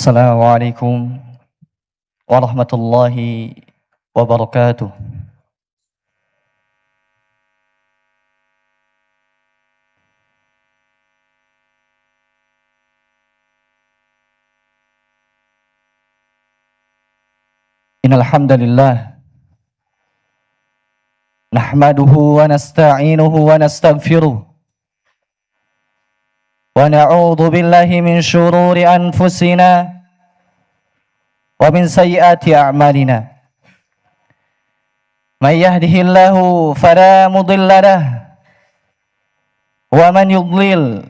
Assalamualaikum warahmatullahi wabarakatuh. Innal hamdalillah nahmaduhu wa nasta'inuhu wa nastaghfiruh wa na'udzu billahi min shururi anfusina wa min sayyiati a'malina. May yahdihillahu fala mudilla lahu wa man yudlil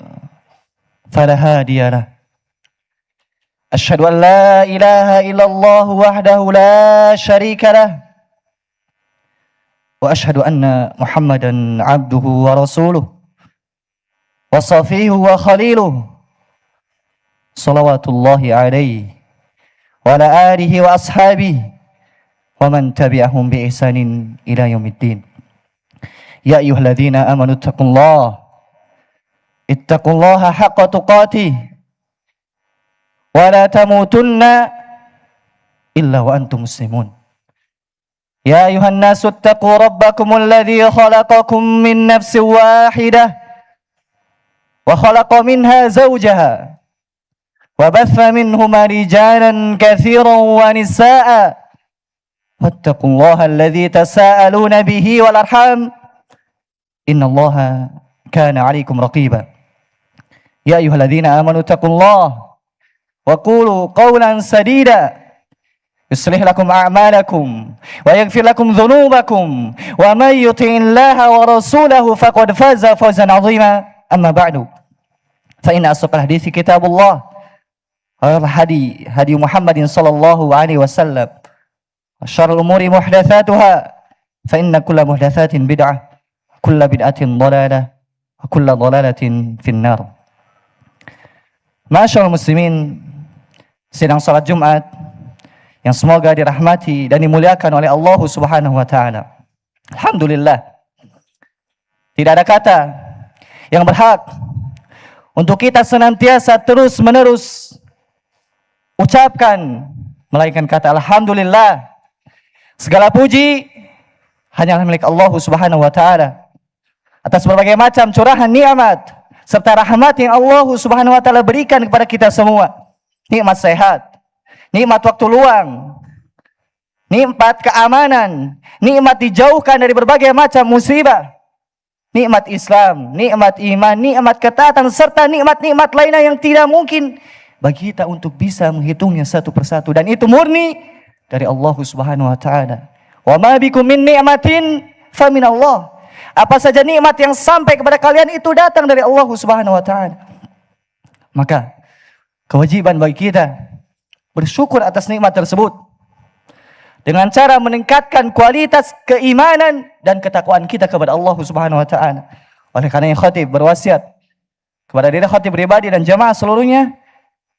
fala hadiya lahu. Asyhadu an la ilaha illallah wahdahu la syarika lahu wa asyhadu anna Muhammadan abduhu wa rasuluh wa safihu wa khaliluh salawatullahi alaihi wa ala alihi wa ashabihi wa man tabi'ahum bi ihsanin ila yaumiddin. Ya ayyuhalladzina amanu ittaqullaha haqqa tuqatih wa la tamutunna illa wa antum muslimun. Ya ayuhan nasu ittaqu rabbakumul ladzi khalaqakum min nafsin wahidah wa khalaqa minha zawjaha wa batha minhuma rijalan katsiran wa nisaa'a wattaqullaha alladzi tasaaluna bihi wal arham innallaha kana 'alaikum raqiba. Ya ayyuhalladzina amanu taqullaha wa qulu qawlan sadida yuslih lakum a'malakum wa yaghfir lakum dhunubakum wa may yuti'illaha wa rasulahu faqad faza fawzan 'azima. Amma ba'du, fa inna asdaqal hadithi kitabullah wa hadi Muhammadin sallallahu alaihi wasallam wa syarrul umuri muhdatsatuha fa inna kulla muhdatsatin bid'ah kulla bid'atin dhalalah wa kulla dhalalatin finnar. Masyaallah muslimin, sidang salat Jumat yang semoga dirahmati dan dimuliakan oleh Allah Subhanahu wa taala. Alhamdulillah, tidak ada kata yang berhak untuk kita senantiasa terus-menerus ucapkan melainkan kata alhamdulillah. Segala puji hanyalah milik Allah Subhanahu wa taala atas berbagai macam curahan nikmat serta rahmat yang Allah Subhanahu wa taala berikan kepada kita semua. Nikmat sehat, nikmat waktu luang, nikmat keamanan, nikmat dijauhkan dari berbagai macam musibah, nikmat Islam, nikmat iman, nikmat ketaatan, serta nikmat-nikmat lainnya yang tidak mungkin bagi kita untuk bisa menghitungnya satu persatu, dan itu murni dari Allah Subhanahu wa taala. Wa ma bikum min ni'matin fa min Allah. Apa saja nikmat yang sampai kepada kalian itu datang dari Allah Subhanahu wa taala. Maka kewajiban bagi kita bersyukur atas nikmat tersebut dengan cara meningkatkan kualitas keimanan dan ketakwaan kita kepada Allah Subhanahu wa taala. Oleh karena khatib berwasiat kepada diri khatib pribadi dan jamaah seluruhnya,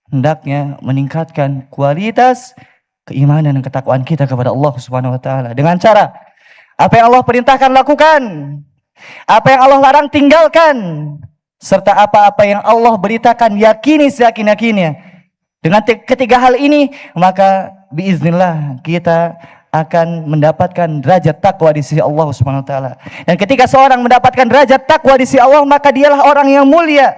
hendaknya meningkatkan kualitas keimanan dan ketakwaan kita kepada Allah Subhanahu wa taala dengan cara apa yang Allah perintahkan lakukan, apa yang Allah larang tinggalkan, serta apa-apa yang Allah beritakan yakini seyakin-yakinnya. Dengan ketiga hal ini, maka biiznillah kita akan mendapatkan derajat takwa di sisi Allah Subhanahu wa taala. Dan ketika seorang mendapatkan derajat takwa di sisi Allah, maka dialah orang yang mulia.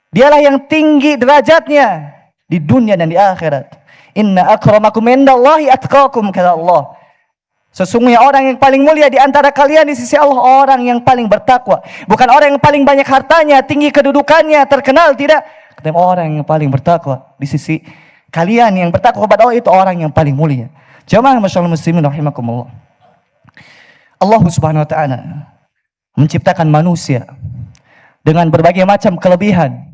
Dialah yang tinggi derajatnya di dunia dan di akhirat. Inna akramakum indallahi atqakum, kata Allah. Sesungguhnya orang yang paling mulia di antara kalian di sisi Allah orang yang paling bertakwa. Bukan orang yang paling banyak hartanya, tinggi kedudukannya, terkenal, tidak. Tetapi orang yang paling bertakwa di sisi kalian yang bertakwa kepada Allah itu orang yang paling mulia. Jamaah masyaallah muslimin rahimakumullah. Allah Subhanahu wa taala menciptakan manusia dengan berbagai macam kelebihan.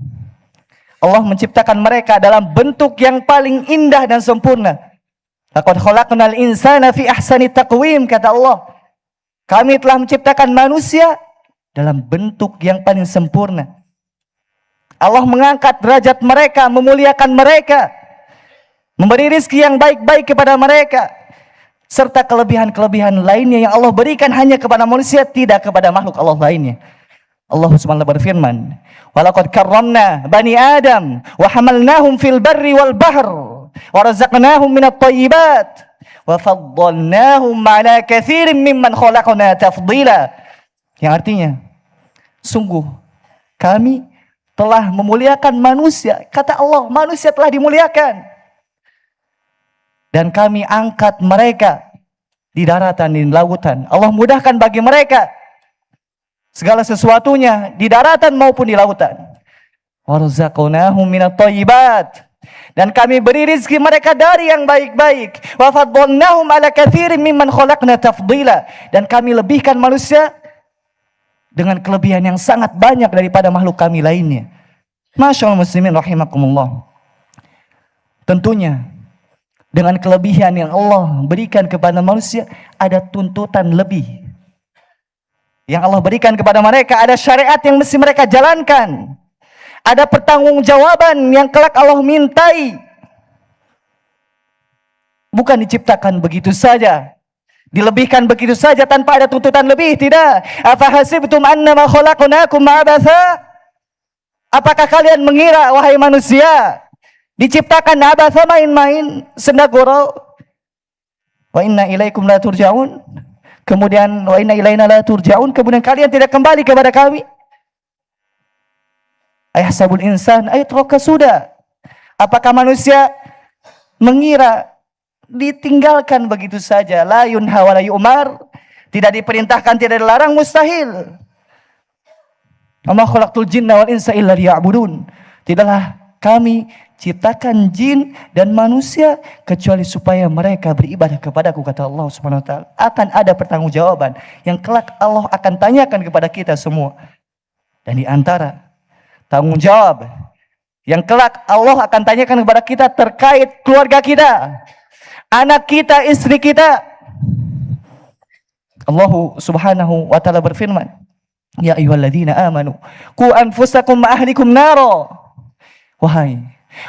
Allah menciptakan mereka dalam bentuk yang paling indah dan sempurna. Laqad khalaqnal insana fi ahsani taqwim, kata Allah. Kami telah menciptakan manusia dalam bentuk yang paling sempurna. Allah mengangkat derajat mereka, memuliakan mereka, memberi rizki yang baik-baik kepada mereka, serta kelebihan-kelebihan lainnya yang Allah berikan hanya kepada manusia, tidak kepada makhluk Allah lainnya. Allah Subhanahu berfirman, "Walaqad karramna bani Adam wa hamalnahum fil barri wal bahr wa razaqnahum minat thayyibat wa faddalnahum 'ala katsirin mimman khalaqna tafdila." Yang artinya, sungguh kami telah memuliakan manusia. Kata Allah, manusia telah dimuliakan. Dan kami angkat mereka di daratan, di lautan. Allah mudahkan bagi mereka segala sesuatunya di daratan maupun di lautan. Warzaqnahum minat thayyibat. Dan kami beri rezeki mereka dari yang baik-baik. Wa faddalnahum 'ala katsirin mimman khalaqna tafdila. Dan kami lebihkan manusia dengan kelebihan yang sangat banyak daripada makhluk kami lainnya. Masyaallah muslimin rahimakumullah. Tentunya dengan kelebihan yang Allah berikan kepada manusia, ada tuntutan lebih yang Allah berikan kepada mereka. Ada syariat yang mesti mereka jalankan. Ada pertanggungjawaban yang kelak Allah mintai. Bukan diciptakan begitu saja, dilebihkan begitu saja tanpa ada tuntutan lebih. Tidak. Afahasibtum annama khalaqnakum abatha? Apakah kalian mengira, wahai manusia, diciptakan abatha, main-main, senda gurau? Wa inna ilaikum la turja'un. Kemudian wa inna ilaina la turja'un. Kemudian kalian tidak kembali kepada kami. Ayahsabul insan ayutraka sudah. Apakah manusia mengira ditinggalkan begitu saja? La yunha wa la yu'mar. Tidak diperintahkan, tidak dilarang, mustahil. Ama khalaqtul jinna wal insa illa liya'budun. Tidaklah kami ciptakan jin dan manusia kecuali supaya mereka beribadah kepadaku, kata Allah Subhanahu wa taala. Akan ada pertanggungjawaban yang kelak Allah akan tanyakan kepada kita semua. Dan di antara tanggung jawab yang kelak Allah akan tanyakan kepada kita terkait keluarga kita, anak kita, istri kita. Allah Subhanahu wa taala berfirman, "Ya ayyuhalladzina amanu qu anfusakum wa ahlikum naro." Wahai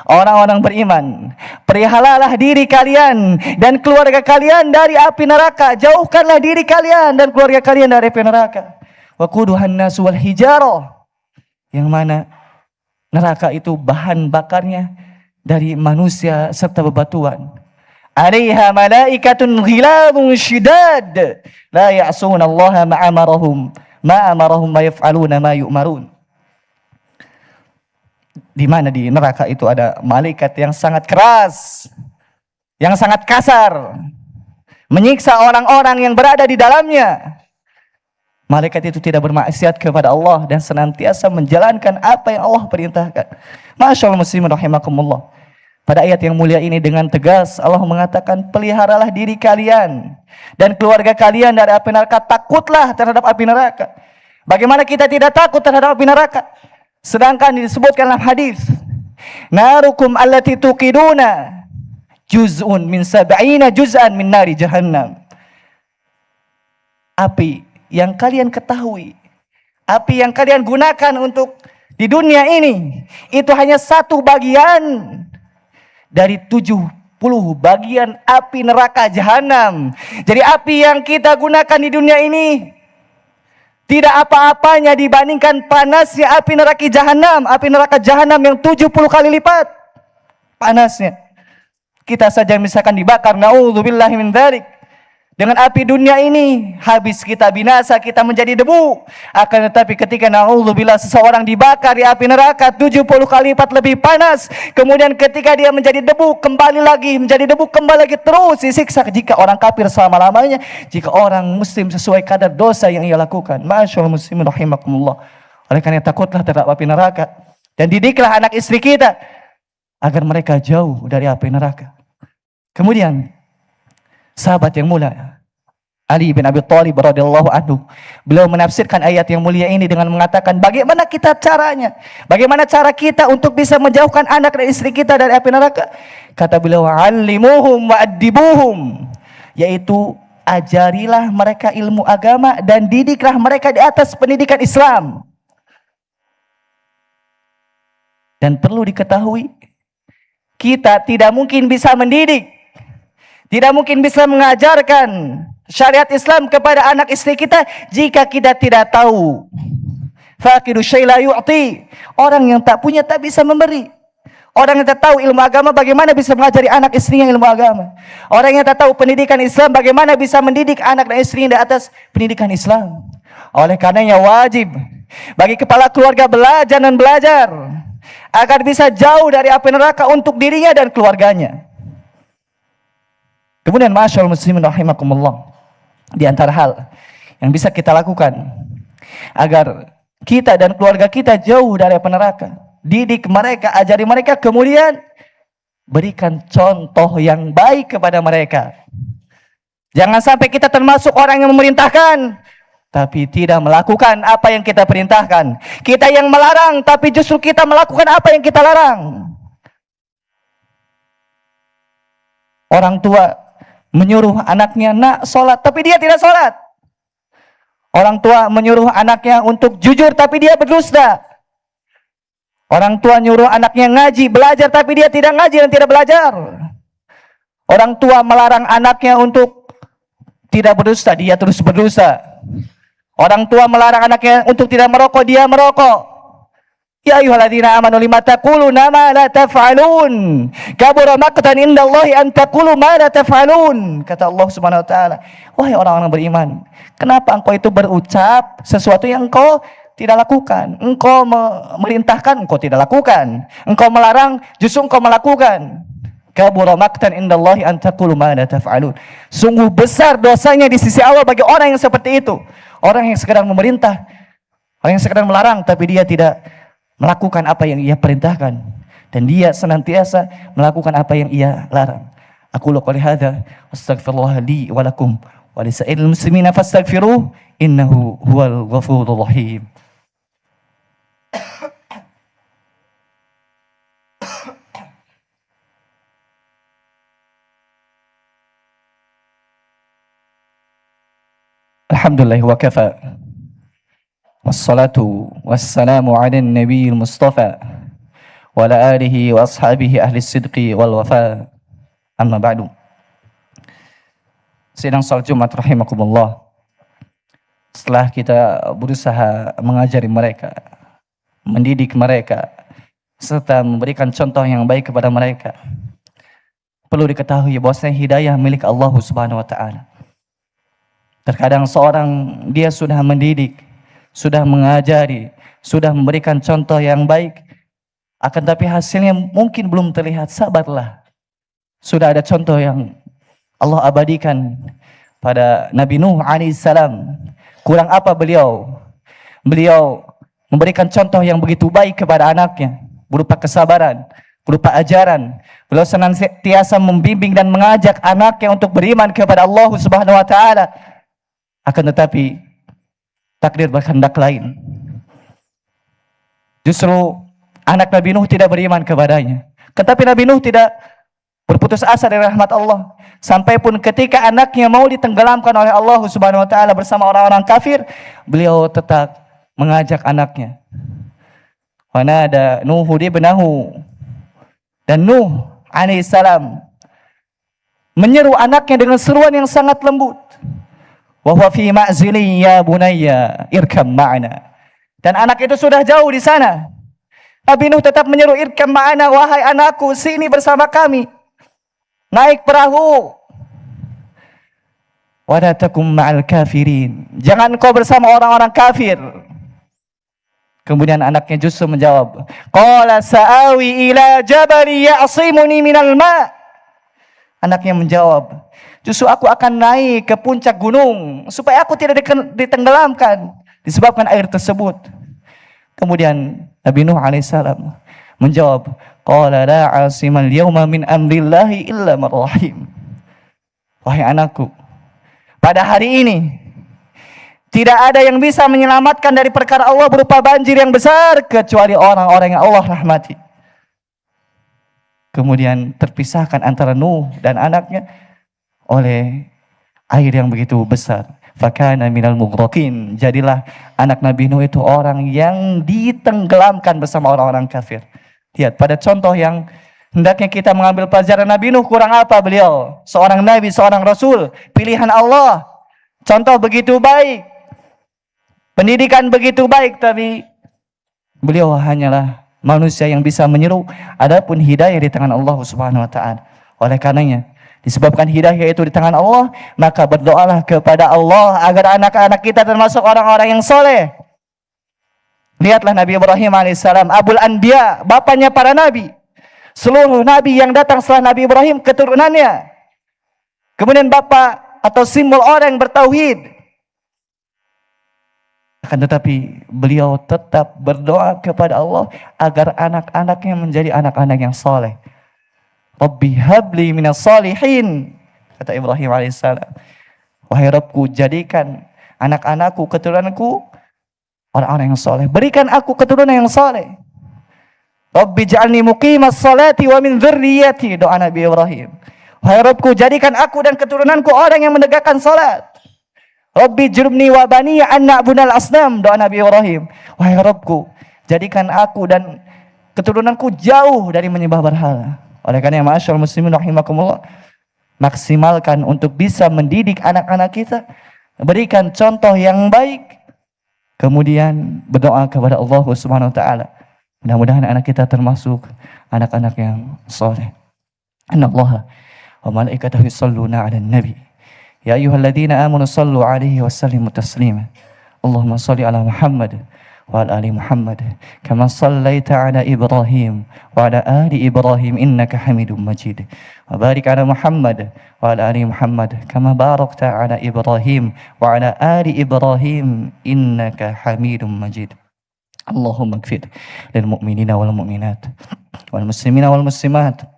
orang-orang beriman, peliharalah diri kalian dan keluarga kalian dari api neraka. Jauhkanlah diri kalian dan keluarga kalian dari api neraka. Wa quduhan nasu wal hijarah. Yang mana neraka itu bahan bakarnya dari manusia serta bebatuan. 'Alaiha malaikatun ghilabun syidad la ya'sunallaha ma amarahum wa yaf'aluna ma yu'marun. Di mana di neraka itu ada malaikat yang sangat keras, yang sangat kasar, menyiksa orang-orang yang berada di dalamnya. Malaikat itu tidak bermaksiat kepada Allah dan senantiasa menjalankan apa yang Allah perintahkan. Masyaallah muslimin rahimakumullah. Pada ayat yang mulia ini dengan tegas Allah mengatakan, peliharalah diri kalian dan keluarga kalian dari api neraka. Takutlah terhadap api neraka. Bagaimana kita tidak takut terhadap api neraka? Sedangkan disebutkan dalam hadis, narukum allati tuqiduna juz'un min sab'ina juz'an min nari jahannam. Api yang kalian ketahui, api yang kalian gunakan untuk di dunia ini, itu hanya satu bagian dari 70 bagian api neraka jahanam. Jadi api yang kita gunakan di dunia ini tidak apa-apanya dibandingkan panasnya api neraka jahanam. Api neraka jahanam yang 70 kali lipat panasnya. Kita saja misalkan dibakar, na'udzubillahi min dzalik, dengan api dunia ini, habis kita binasa, kita menjadi debu. Akan tetapi ketika na'udzubillah seseorang dibakar di api neraka 70 kali lipat lebih panas, kemudian ketika dia menjadi debu, kembali lagi menjadi debu, kembali lagi, terus disiksa. Jika orang kafir selama-lamanya, jika orang muslim sesuai kadar dosa yang ia lakukan. Masyaallah muslimin rahimakumullah. Oleh karena takutlah terhadap api neraka, dan didiklah anak istri kita agar mereka jauh dari api neraka. Kemudian sahabat yang mulia Ali bin Abi Thalib radhiyallahu anhu, beliau menafsirkan ayat yang mulia ini dengan mengatakan, bagaimana kita caranya? Bagaimana cara kita untuk bisa menjauhkan anak dan istri kita dari api neraka? Kata beliau, "'allimuhum wa addibuhum", yaitu ajarilah mereka ilmu agama dan didiklah mereka di atas pendidikan Islam. Dan perlu diketahui, kita tidak mungkin bisa mendidik, tidak mungkin bisa mengajarkan syariat Islam kepada anak istri kita jika kita tidak tahu Faqidu syai' la yu'ti. Orang yang tak punya tak bisa memberi. Orang yang tak tahu ilmu agama bagaimana bisa mengajari anak istrinya ilmu agama. Orang yang tak tahu pendidikan Islam bagaimana bisa mendidik anak dan istrinya di atas pendidikan Islam. Oleh karenanya wajib bagi kepala keluarga belajar dan belajar agar bisa jauh dari api neraka untuk dirinya dan keluarganya. Kemudian ma'asyiral muslimin rahimakumullah, di antara hal yang bisa kita lakukan agar kita dan keluarga kita jauh dari api neraka, didik mereka, ajari mereka, kemudian berikan contoh yang baik kepada mereka. Jangan sampai kita termasuk orang yang memerintahkan tapi tidak melakukan apa yang kita perintahkan. Kita yang melarang tapi justru kita melakukan apa yang kita larang. Orang tua menyuruh anaknya nak sholat tapi dia tidak sholat. Orang tua menyuruh anaknya untuk jujur tapi dia berdusta. Orang tua nyuruh anaknya ngaji, belajar tapi dia tidak ngaji dan tidak belajar. Orang tua melarang anaknya untuk tidak berdusta, dia terus berdusta. Orang tua melarang anaknya untuk tidak merokok, dia merokok. Ya ayyuhalladzina amanu lima taquluna ma la taf'alun. Kabura maqtan indallahi an taqulu ma la taf'alun. Kata Allah Subhanahu wa taala, wahai orang-orang beriman, kenapa engkau itu berucap sesuatu yang engkau tidak lakukan? Engkau memerintahkan, engkau tidak lakukan. Engkau melarang, justru engkau melakukan. Kabura maqtan indallahi an taqulu ma la taf'alun. Sungguh besar dosanya di sisi Allah bagi orang yang seperti itu. Orang yang sekedar memerintah, orang yang sekedar melarang tapi dia tidak melakukan apa yang ia perintahkan, dan dia senantiasa melakukan apa yang ia larang. Aku qouli hadza astaghfirullah li wa lakum wa lisa'iril muslimina fastaghfiruh innahu huwal ghafurur rahim. Alhamdulillah wa kafa. Wassalatu wassalamu ala nabiyil mustafa wa ala alihi wa ashabihi ahli sidqi wal wafa. Amma ba'du. Sidang salat Jumat rahimakumullah. Setelah kita berusaha mengajari mereka, mendidik mereka, serta memberikan contoh yang baik kepada mereka, perlu diketahui bahwasanya hidayah milik Allah Subhanahu wa taala. Terkadang seorang dia sudah mendidik, sudah mengajari, sudah memberikan contoh yang baik, akan tapi hasilnya mungkin belum terlihat. Sabarlah. Sudah ada contoh yang Allah abadikan pada Nabi Nuh alaihissalam. Kurang apa beliau? Beliau memberikan contoh yang begitu baik kepada anaknya, berupa kesabaran, berupa ajaran. Beliau senantiasa membimbing dan mengajak anaknya untuk beriman kepada Allah Subhanahu wa taala. Akan tetapi takdir berkehendak lain. Justru anak Nabi Nuh tidak beriman kepadanya. Tetapi Nabi Nuh tidak berputus asa dari rahmat Allah. Sampai pun ketika anaknya mau ditenggelamkan oleh Allah Subhanahu wa taala bersama orang-orang kafir, beliau tetap mengajak anaknya. Wa nada Nuhu ibnahu. Dan Nuh alaihissalam menyeru anaknya dengan seruan yang sangat lembut. Wa huwa fi ma'zili ya bunayya irkam ma'ana. Dan anak itu sudah jauh di sana. Nabi Nuh tetap menyeru, irkam ma'ana, wahai anakku, sini bersama kami. Naik perahu. Wa la takum ma'al kafirin. Jangan kau bersama orang-orang kafir. Kemudian anaknya justru menjawab, qala sa'awi ila jabali ya'simuni minal ma'. Anaknya menjawab, justru aku akan naik ke puncak gunung supaya aku tidak ditenggelamkan disebabkan air tersebut. Kemudian Nabi Nuh alaihissalam menjawab, qala la 'asimal yawma min amrillahi illa man rahim. Wahai anakku, pada hari ini tidak ada yang bisa menyelamatkan dari perkara Allah berupa banjir yang besar kecuali orang-orang yang Allah rahmati. Kemudian terpisahkan antara Nuh dan anaknya oleh air yang begitu besar. Fakana minal mughraqin. Jadilah anak Nabi Nuh itu orang yang ditenggelamkan bersama orang-orang kafir. Lihat, pada contoh yang hendaknya kita mengambil pelajaran Nabi Nuh, kurang apa beliau? Seorang nabi, seorang rasul, pilihan Allah. Contoh begitu baik. Pendidikan begitu baik, tapi beliau hanyalah manusia yang bisa menyeru. Adapun hidayah di tangan Allah Subhanahu wa taala. Oleh karenanya, disebabkan hidayah itu di tangan Allah, maka berdoalah kepada Allah agar anak-anak kita termasuk orang-orang yang soleh. Lihatlah Nabi Ibrahim alaihissalam, Abul Anbiya, bapaknya para nabi. Seluruh nabi yang datang setelah Nabi Ibrahim keturunannya. Kemudian bapak atau simbol orang yang bertauhid. Akan tetapi beliau tetap berdoa kepada Allah agar anak-anaknya menjadi anak-anak yang soleh. Rabbi habli minas solihin, kata Ibrahim alaihissalam. Wahai Rabbku, jadikan anak-anakku, keturunanku orang-orang yang soleh. Berikan aku keturunan yang soleh. Rabbi ja'alni muqimas salati wa min dzurriyyati, doa Nabi Ibrahim. Wahai Rabbku, jadikan aku dan keturunanku orang yang menegakkan salat. Rabbi jurubni wa bani an na'budal asnam, doa Nabi Ibrahim. Wahai Rabbku, jadikan aku dan keturunanku jauh dari menyembah berhala. Oleh karena ma'asyarul muslimin rahimakumullah, maksimalkan untuk bisa mendidik anak-anak kita, berikan contoh yang baik, kemudian berdoa kepada Allah Subhanahu wa taala. Mudah-mudahan anak kita termasuk anak-anak yang saleh. Innallaha wa malaikatahu yusholluna 'alan nabi. Ya ayyuhalladzina amanu shallu 'alaihi wa sallimu taslima. Allahumma shalli 'ala Muhammad wa 'ala ali Muhammad kama shallaita 'ala Ibrahim wa 'ala ali Ibrahim innaka Hamidum Majid. Wa barik 'ala Muhammad wa 'ala ali Muhammad kama barakta 'ala Ibrahim wa 'ala ali Ibrahim innaka Hamidum Majid. Allahumma ighfir lil mu'minina wal mu'minat wal muslimina wal muslimat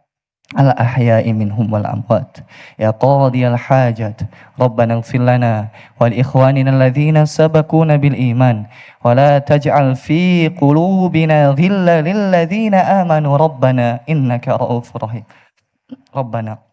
al ahya'i minhum wal amwat ya qadiyal hajat rabbana ighfir lana wal ikhwanina alladhina sabaquna bil iman wa la taj'al fi qulubina ghillan lil ladzina amanu rabbana innaka ra'ufur rahim. Rabbana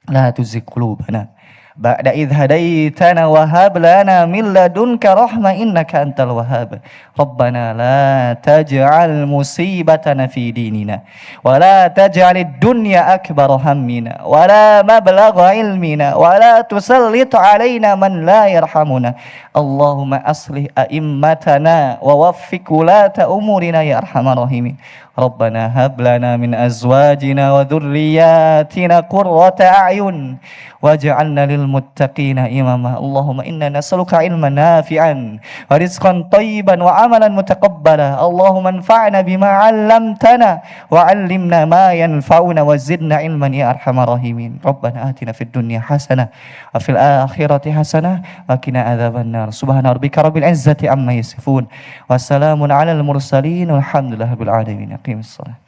la tuzigh qulubana ba'da idh hadaitana wa hab lana min ladunka rahmah innaka antal wahhab. Rabbana la taj'al musibatana fi dinina wa la taj'alid dunya akbar hammina wa la mablagha ilmina wa la tusallit alaina man la yarhamuna. Allahumma aslih a'immatana wa waffiq ulata umurina ya arhamar rahimin. Rabbana hab lana min azwajina wa dhurriyyatina qurrata a'yun waj'alna lil muttaqina imama. Allahumma inna nas'aluka ilman nafi'an wa rizqan thayyiban wa amalan mutaqabbala. Allahumma anfa'na bima 'allamtana wa 'allimna ma yanfa'una wa zidna ilman ya arhamar rahimin. Rabbana atina fid dunya hasanah wa fil akhirati hasanah wa qina adzabannar. Subhana rabbika rabbil izzati amma yasifun wa salamun 'alal mursalin walhamdulillahi rabbil alamin. Aqimissalah.